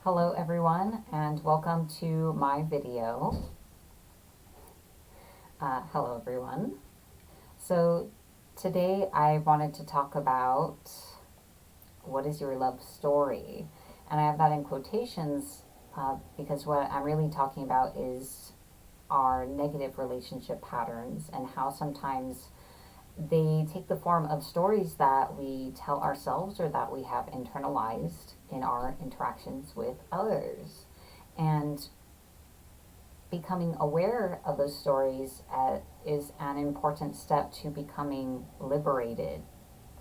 Hello everyone and welcome to my video. Hello everyone. So today I wanted to talk about what is your love story? And I have that in quotations because what I'm really talking about is our negative relationship patterns and how sometimes they take the form of stories that we tell ourselves or that we have internalized in our interactions with others. And becoming aware of those stories is an important step to becoming liberated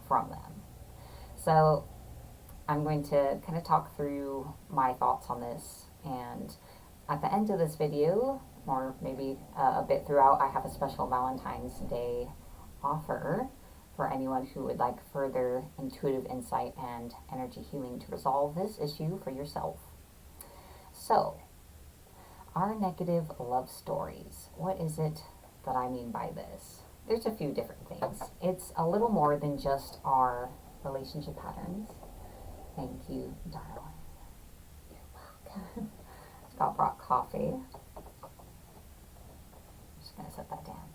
from them. So, I'm going to kind of talk through my thoughts on this, and at the end of this video, or maybe a bit throughout, I have a special Valentine's Day offer for anyone who would like further intuitive insight and energy healing to resolve this issue for yourself. So, our negative love stories. What is it that I mean by this? There's a few different things. It's a little more than just our relationship patterns. Thank you, darling. You're welcome. Scott brought coffee. I'm just going to set that down.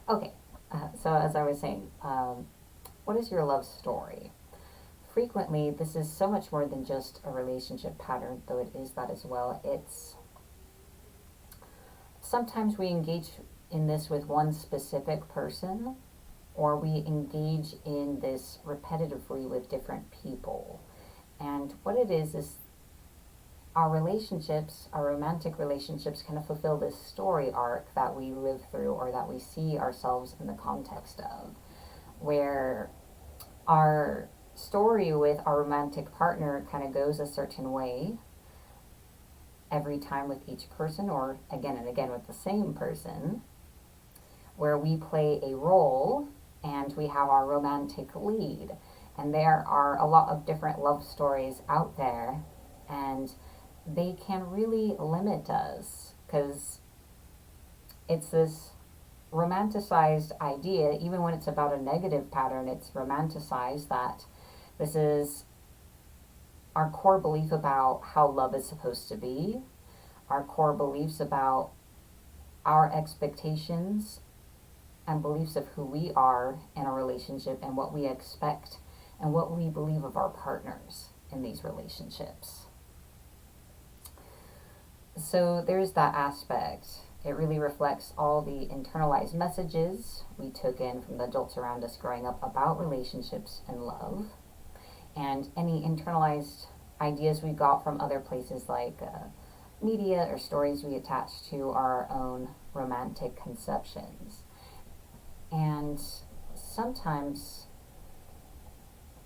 Okay, so as I was saying, what is your love story? Frequently, this is so much more than just a relationship pattern, though it is that as well. It's sometimes we engage in this with one specific person, or we engage in this repetitively with different people. And what it is our relationships, our romantic relationships, kind of fulfill this story arc that we live through or that we see ourselves in the context of, where our story with our romantic partner kind of goes a certain way every time with each person, or again and again with the same person, where we play a role and we have our romantic lead. And there are a lot of different love stories out there, and they can really limit us because it's this romanticized idea. Even when it's about a negative pattern, it's romanticized that this is our core belief about how love is supposed to be, our core beliefs about our expectations and beliefs of who we are in a relationship and what we expect and what we believe of our partners in these relationships. So there's that aspect. It really reflects all the internalized messages we took in from the adults around us growing up about relationships and love, and any internalized ideas we got from other places like media or stories we attach to our own romantic conceptions. And sometimes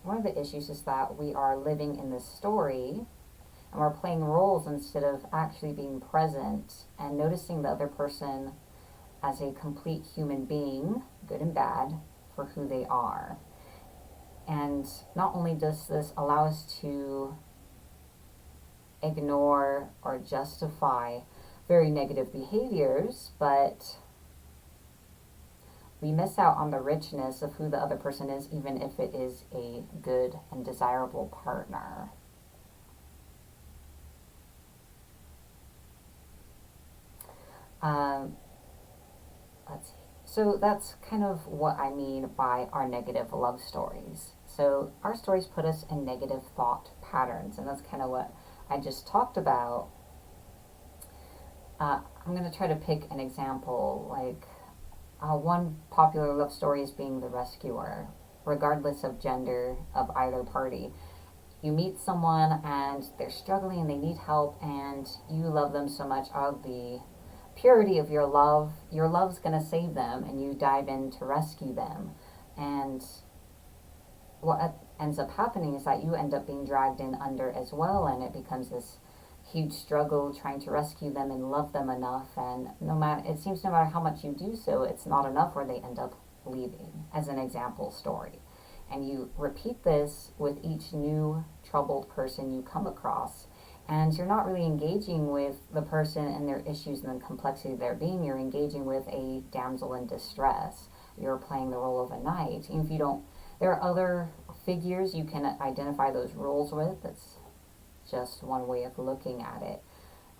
one of the issues is that we are living in this story and we're playing roles instead of actually being present and noticing the other person as a complete human being, good and bad, for who they are. And not only does this allow us to ignore or justify very negative behaviors, but we miss out on the richness of who the other person is, even if it is a good and desirable partner. Let's see. So that's kind of what I mean by our negative love stories. So our stories put us in negative thought patterns, and that's kind of what I just talked about. I'm going to try to pick an example. Like one popular love story is being the rescuer, regardless of gender of either party. You meet someone and they're struggling and they need help, and you love them so much out of the purity of your love's going to save them, and you dive in to rescue them. And what ends up happening is that you end up being dragged in under as well, and it becomes this huge struggle trying to rescue them and love them enough. And it seems no matter how much you do so, it's not enough, where they end up leaving, as an example story. And you repeat this with each new troubled person you come across, and you're not really engaging with the person and their issues and the complexity of their being. You're engaging with a damsel in distress. You're playing the role of a knight. And if you don't, there are other figures you can identify those roles with. That's just one way of looking at it.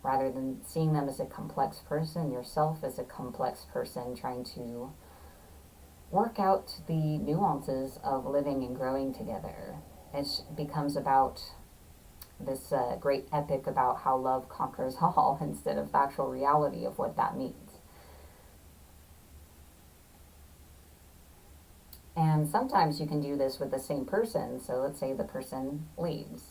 Rather than seeing them as a complex person, yourself as a complex person trying to work out the nuances of living and growing together. It becomes about this great epic about how love conquers all instead of the actual reality of what that means. And sometimes you can do this with the same person. So let's say the person leaves.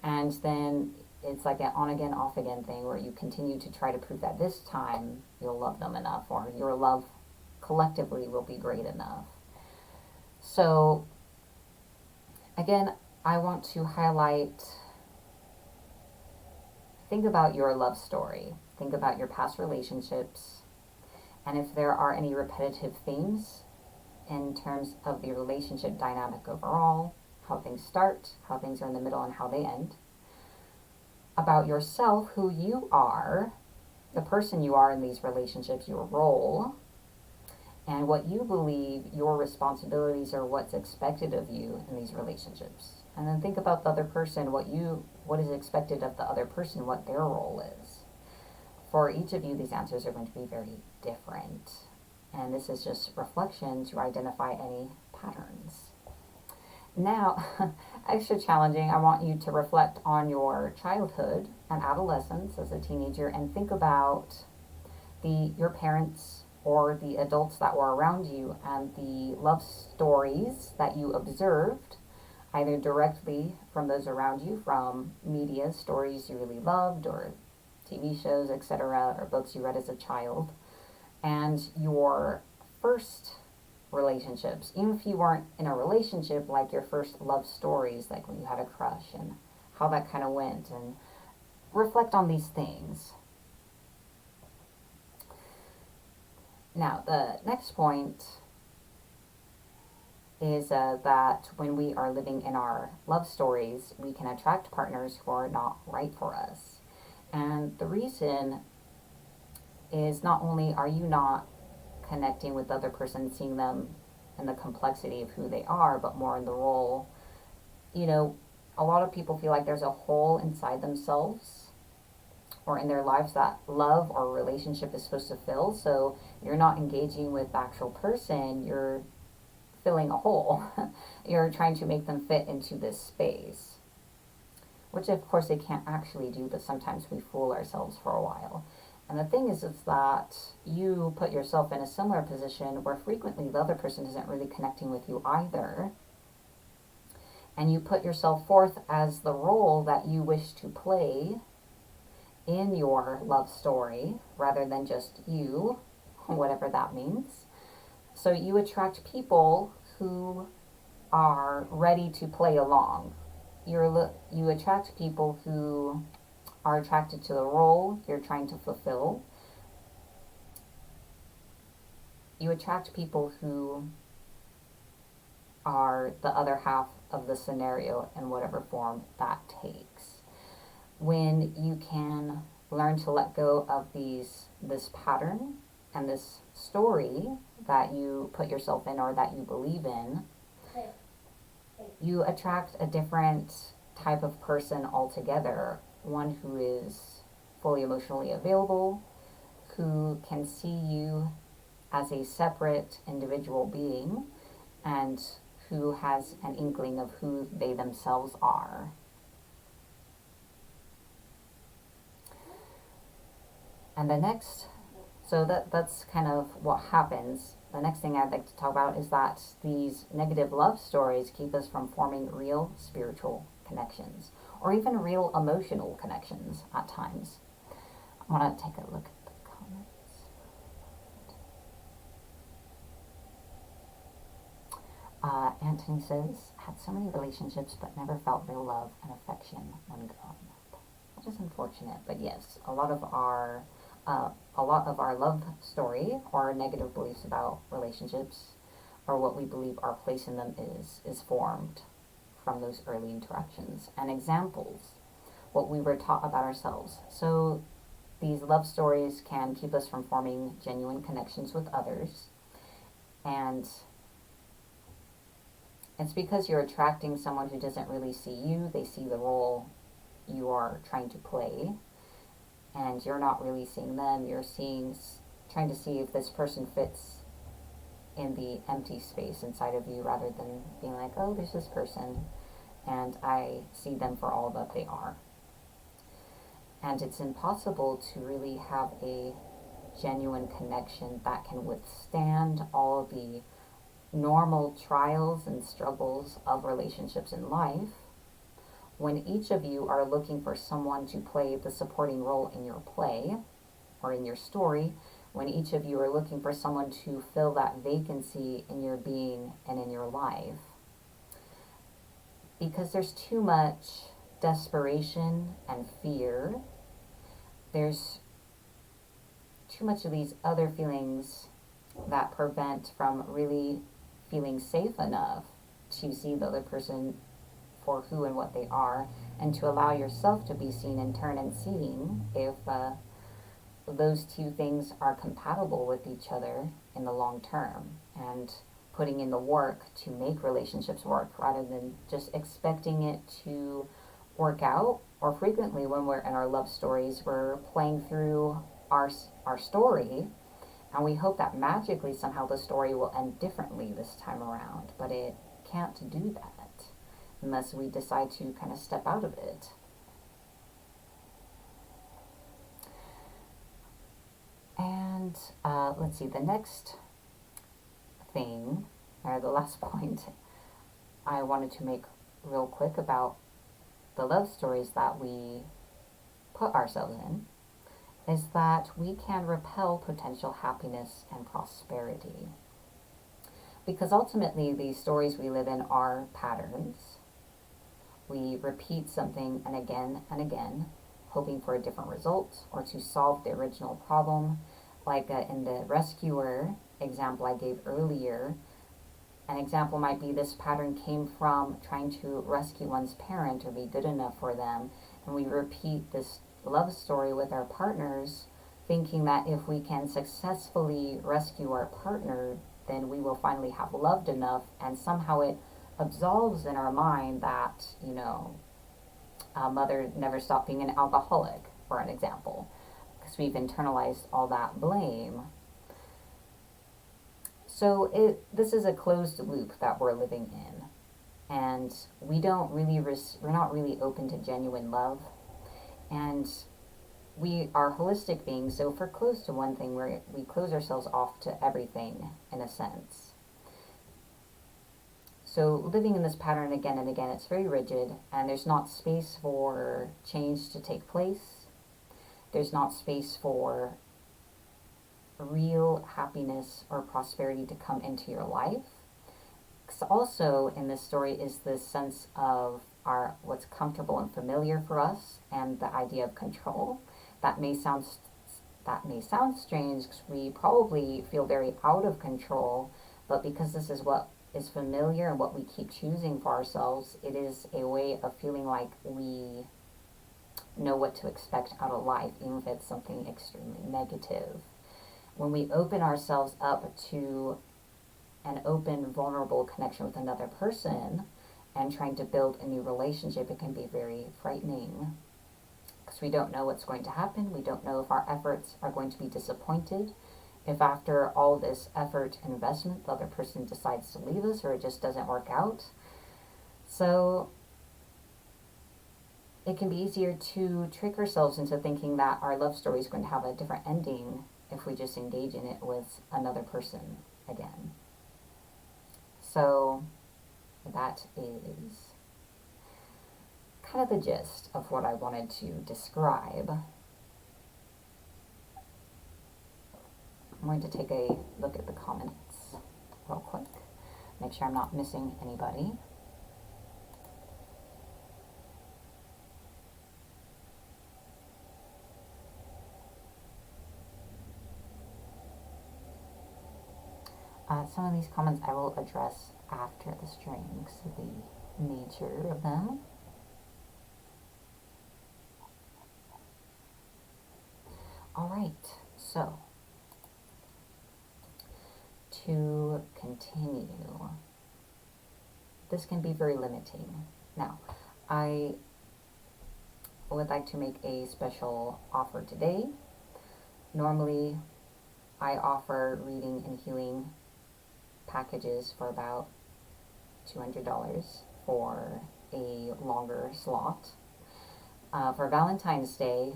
And then it's like an on again, off again thing where you continue to try to prove that this time you'll love them enough, or your love collectively will be great enough. So, again, I want to highlight, think about your love story, think about your past relationships, and if there are any repetitive themes in terms of the relationship dynamic overall, how things start, how things are in the middle, and how they end. About yourself, who you are, the person you are in these relationships, your role, and what you believe your responsibilities are, what's expected of you in these relationships. And then think about the other person, what is expected of the other person, what their role is. For each of you, these answers are going to be very different. And this is just reflection to identify any patterns. Now, extra challenging, I want you to reflect on your childhood and adolescence as a teenager and think about your parents or the adults that were around you and the love stories that you observed, either directly from those around you, from media, stories you really loved, or TV shows, etc., or books you read as a child, and your first relationships, even if you weren't in a relationship, like your first love stories, like when you had a crush and how that kind of went, and reflect on these things. Now, the next point is that when we are living in our love stories, we can attract partners who are not right for us. And the reason is not only are you not connecting with the other person, seeing them in the complexity of who they are, but more in the role. You know, a lot of people feel like there's a hole inside themselves or in their lives that love or relationship is supposed to fill. So you're not engaging with the actual person, you're filling a hole. You're trying to make them fit into this space, which of course they can't actually do, but sometimes we fool ourselves for a while. And the thing is that you put yourself in a similar position where frequently the other person isn't really connecting with you either. And you put yourself forth as the role that you wish to play in your love story rather than just you, whatever that means. So you attract people who are ready to play along. You attract people who are attracted to the role you're trying to fulfill. You attract people who are the other half of the scenario in whatever form that takes. When you can learn to let go of this pattern and this story that you put yourself in or that you believe in, you attract a different type of person altogether. One who is fully emotionally available, who can see you as a separate individual being, and who has an inkling of who they themselves are. And that's kind of what happens. The next thing I'd like to talk about is that these negative love stories keep us from forming real spiritual connections, or even real emotional connections at times. I want to take a look at the comments. Anthony says, had so many relationships but never felt real love and affection when growing up. That is unfortunate, but yes, a lot of our love story or negative beliefs about relationships or what we believe our place in them is formed from those early interactions and examples, what we were taught about ourselves. So these love stories can keep us from forming genuine connections with others, and it's because you're attracting someone who doesn't really see you. They see the role you are trying to play, and you're not really seeing them. You're trying to see if this person fits in the empty space inside of you, rather than being like, oh, there's this person and I see them for all that they are. And it's impossible to really have a genuine connection that can withstand all the normal trials and struggles of relationships in life when each of you are looking for someone to play the supporting role in your play or in your story, when each of you are looking for someone to fill that vacancy in your being and in your life. Because there's too much desperation and fear. There's too much of these other feelings that prevent from really feeling safe enough to see the other person for who and what they are, and to allow yourself to be seen in turn, and seeing if those two things are compatible with each other in the long term, and putting in the work to make relationships work rather than just expecting it to work out. Or frequently when we're in our love stories, we're playing through our story, and we hope that magically somehow the story will end differently this time around, but it can't do that unless we decide to kind of step out of it. And let's see, the next thing, or the last point I wanted to make real quick about the love stories that we put ourselves in, is that we can repel potential happiness and prosperity. Because ultimately, these stories we live in are patterns. We repeat something and again, hoping for a different result or to solve the original problem. Like in the rescuer example I gave earlier, an example might be this pattern came from trying to rescue one's parent or be good enough for them, and we repeat this love story with our partners, thinking that if we can successfully rescue our partner, then we will finally have loved enough, and somehow it absolves in our mind that, mother never stopped being an alcoholic, for an example, because we've internalized all that blame. So this is a closed loop that we're living in, and we're not really open to genuine love, and we are holistic beings. So if we're closed to one thing, we close ourselves off to everything in a sense. So living in this pattern again and again, it's very rigid, and there's not space for change to take place. There's not space for real happiness or prosperity to come into your life. Because also in this story is this sense of what's comfortable and familiar for us, and the idea of control. That may sound strange, because we probably feel very out of control, but because this is what is familiar and what we keep choosing for ourselves, it is a way of feeling like we know what to expect out of life, even if it's something extremely negative. When we open ourselves up to an open, vulnerable connection with another person and trying to build a new relationship, it can be very frightening, because we don't know what's going to happen. We don't know if our efforts are going to be disappointed, if after all this effort and investment the other person decides to leave us, or it just doesn't work out. So it can be easier to trick ourselves into thinking that our love story is going to have a different ending if we just engage in it with another person again. So that is kind of the gist of what I wanted to describe. I'm going to take a look at the comments real quick, make sure I'm not missing anybody. Some of these comments I will address after the stream because of the nature of them. Alright, so to continue, this can be very limiting. Now, I would like to make a special offer today. Normally, I offer reading and healing packages for about $200 for a longer slot. For Valentine's Day,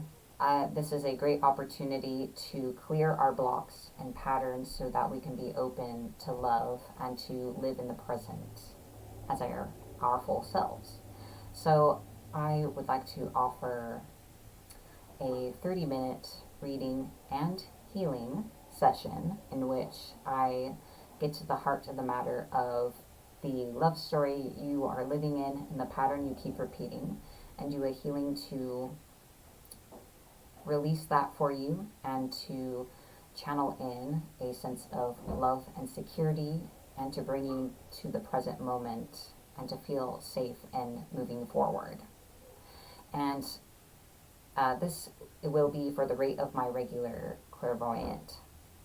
this is a great opportunity to clear our blocks and patterns so that we can be open to love and to live in the present as our full selves. So I would like to offer a 30-minute reading and healing session in which I get to the heart of the matter of the love story you are living in and the pattern you keep repeating, and do a healing to release that for you and to channel in a sense of love and security and to bring you to the present moment and to feel safe and moving forward. And this will be for the rate of my regular clairvoyant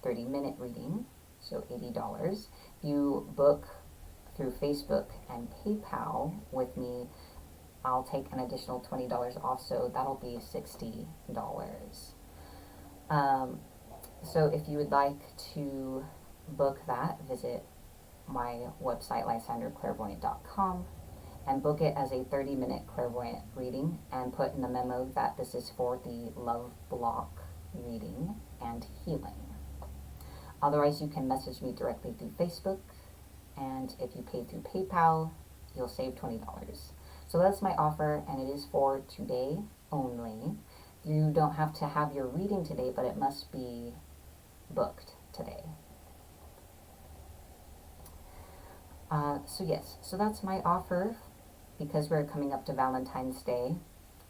30-minute reading, so $80. If you book through Facebook and PayPal with me, I'll take an additional $20 off, so that'll be $60. So if you would like to book that, visit my website, lysandraclairvoyant.com, and book it as a 30-minute clairvoyant reading and put in the memo that this is for the love block reading and healing. Otherwise, you can message me directly through Facebook, and if you pay through PayPal, you'll save $20. So that's my offer, and it is for today only. You don't have to have your reading today, but it must be booked today. So that's my offer because we're coming up to Valentine's Day,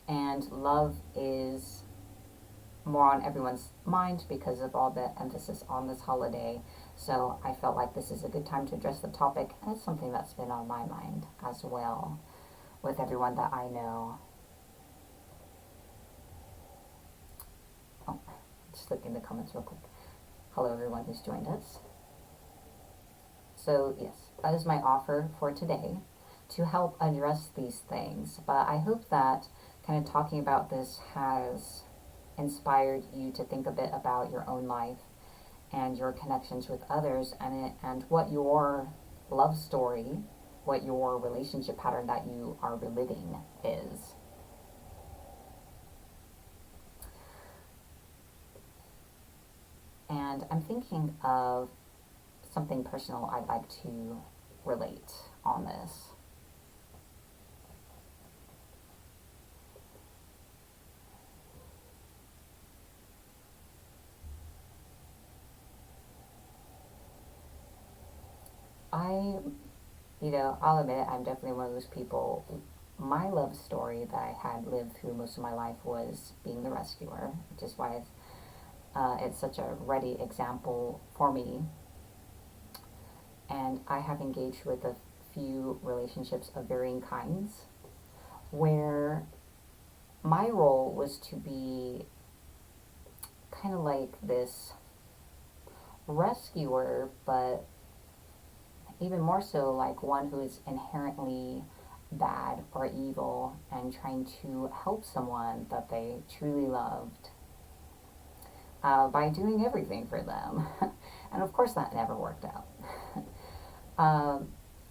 and love is more on everyone's mind because of all the emphasis on this holiday. So I felt like this is a good time to address the topic, and it's something that's been on my mind as well with everyone that I know. Oh, just looking at the comments real quick. Hello everyone who's joined us. So yes, that is my offer for today, to help address these things. But I hope that kind of talking about this has inspired you to think a bit about your own life and your connections with others, and what your love story, what your relationship pattern that you are reliving is. And I'm thinking of something personal I'd like to relate on this. I'll admit I'm definitely one of those people. My love story that I had lived through most of my life was being the rescuer, which is why it's such a ready example for me. And I have engaged with a few relationships of varying kinds where my role was to be kind of like this rescuer, but even more so like one who is inherently bad or evil and trying to help someone that they truly loved by doing everything for them. And of course that never worked out.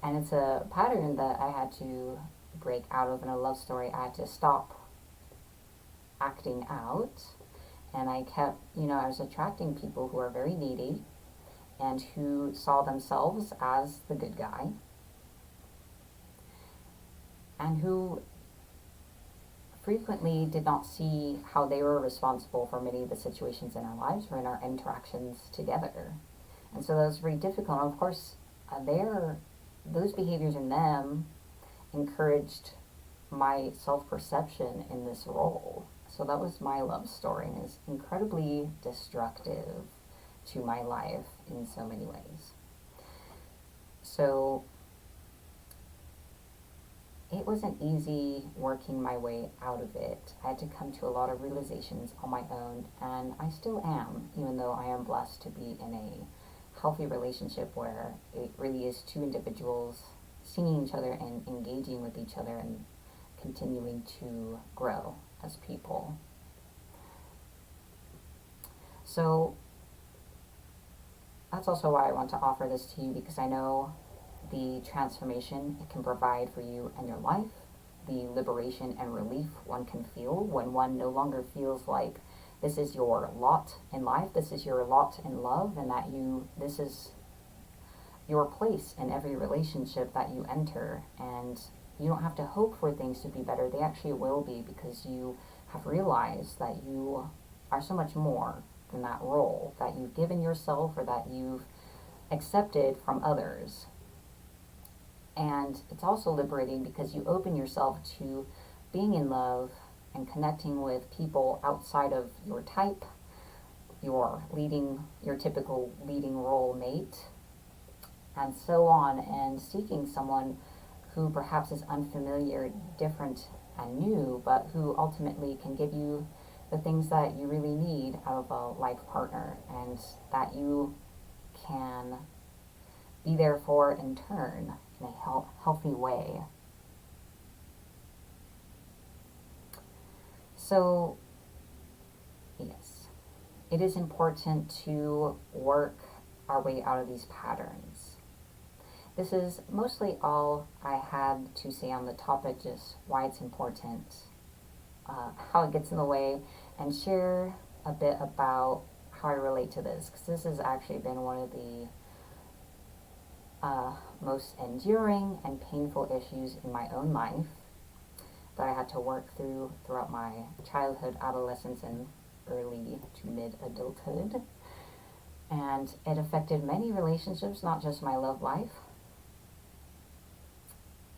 And it's a pattern that I had to break out of in a love story. I had to stop acting out, and I was attracting people who are very needy and who saw themselves as the good guy and who frequently did not see how they were responsible for many of the situations in our lives or in our interactions together. And so that was very difficult. And of course, those behaviors in them encouraged my self-perception in this role. So that was my love story, and is incredibly destructive to my life in so many ways. So it wasn't easy working my way out of it. I had to come to a lot of realizations on my own, and I still am, even though I am blessed to be in a healthy relationship where it really is two individuals seeing each other and engaging with each other and continuing to grow as people. So that's also why I want to offer this to you, because I know the transformation it can provide for you and your life, the liberation and relief one can feel when one no longer feels like this is your lot in life, this is your lot in love, and that this is your place in every relationship that you enter. And you don't have to hope for things to be better. They actually will be, because you have realized that you are so much more than that role that you've given yourself or that you've accepted from others. And it's also liberating because you open yourself to being in love and connecting with people outside of your type, your typical leading role mate, and so on, and seeking someone who perhaps is unfamiliar, different, and new, but who ultimately can give you the things that you really need out of a life partner, and that you can be there for in turn in a healthy way. So, yes, it is important to work our way out of these patterns. This is mostly all I had to say on the topic, just why it's important, how it gets in the way, and share a bit about how I relate to this, because this has actually been one of the most enduring and painful issues in my own life that I had to work through throughout my childhood, adolescence, and early to mid-adulthood. And it affected many relationships, not just my love life.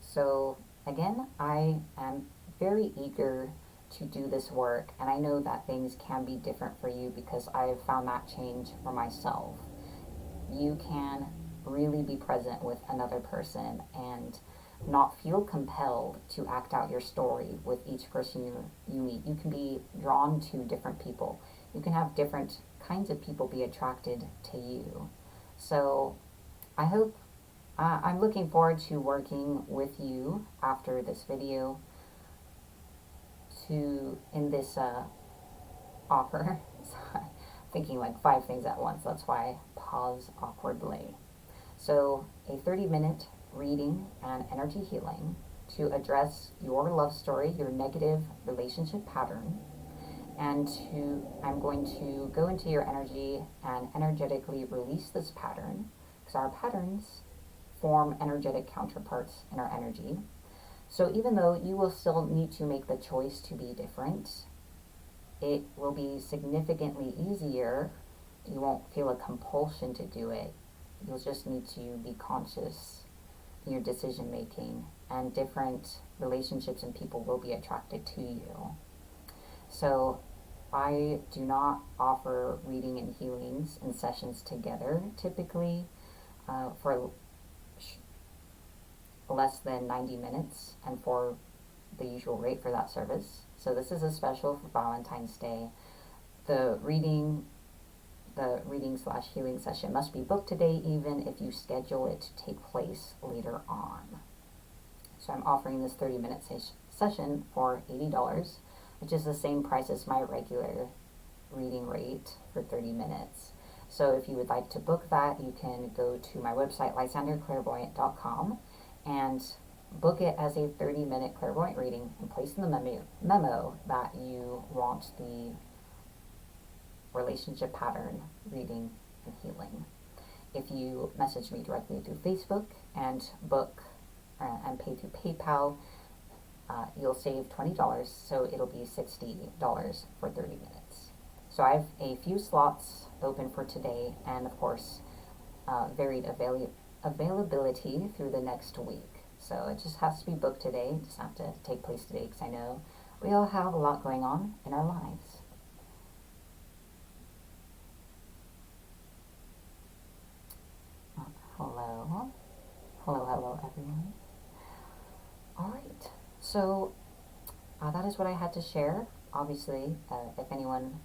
So again, I am very eager to do this work, and I know that things can be different for you because I've found that change for myself. You can really be present with another person and not feel compelled to act out your story with each person you meet. You can be drawn to different people. You can have different kinds of people be attracted to you. So I hope I'm looking forward to working with you after this video in this offer. Sorry, thinking like 5 things at once. That's why I pause awkwardly. So a 30-minute reading and energy healing to address your love story, your negative relationship pattern, and I'm going to go into your energy and energetically release this pattern, because our patterns form energetic counterparts in our energy. So even though you will still need to make the choice to be different, it will be significantly easier. You won't feel a compulsion to do it. You'll just need to be conscious in your decision making, and different relationships and people will be attracted to you. So I do not offer reading and healings and sessions together typically for less than 90 minutes and for the usual rate for that service. So this is a special for Valentine's Day. The reading / healing session must be booked today, even if you schedule it to take place later on. So I'm offering this 30-minute session for $80, which is the same price as my regular reading rate for 30 minutes. So if you would like to book that, you can go to my website, lysanderclairvoyant.com, and book it as a 30-minute clairvoyant reading, and place in the memo that you want the relationship pattern reading and healing. If you message me directly through Facebook and book and pay through PayPal, you'll save $20, so it'll be $60 for 30 minutes. So I have a few slots open for today, and of course varied availability through the next week. So it just has to be booked today. It doesn't have to take place today, because I know we all have a lot going on in our lives. Hello, everyone. All right, so that is what I had to share. Obviously, if anyone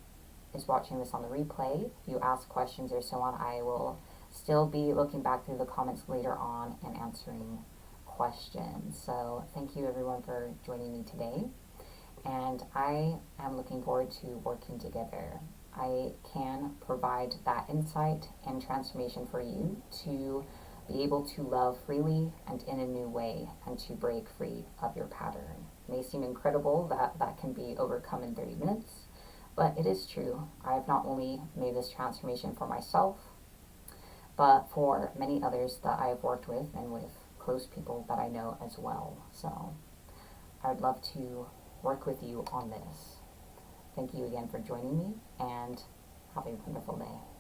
is watching this on the replay, if you ask questions or so on, I will still be looking back through the comments later on and answering questions. So thank you everyone for joining me today. and I am looking forward to working together. I can provide that insight and transformation for you to be able to love freely and in a new way and to break free of your pattern. It may seem incredible that that can be overcome in 30 minutes, but it is true. I have not only made this transformation for myself, but for many others that I have worked with and with close people that I know as well. So I would love to work with you on this. Thank you again for joining me, and have a wonderful day.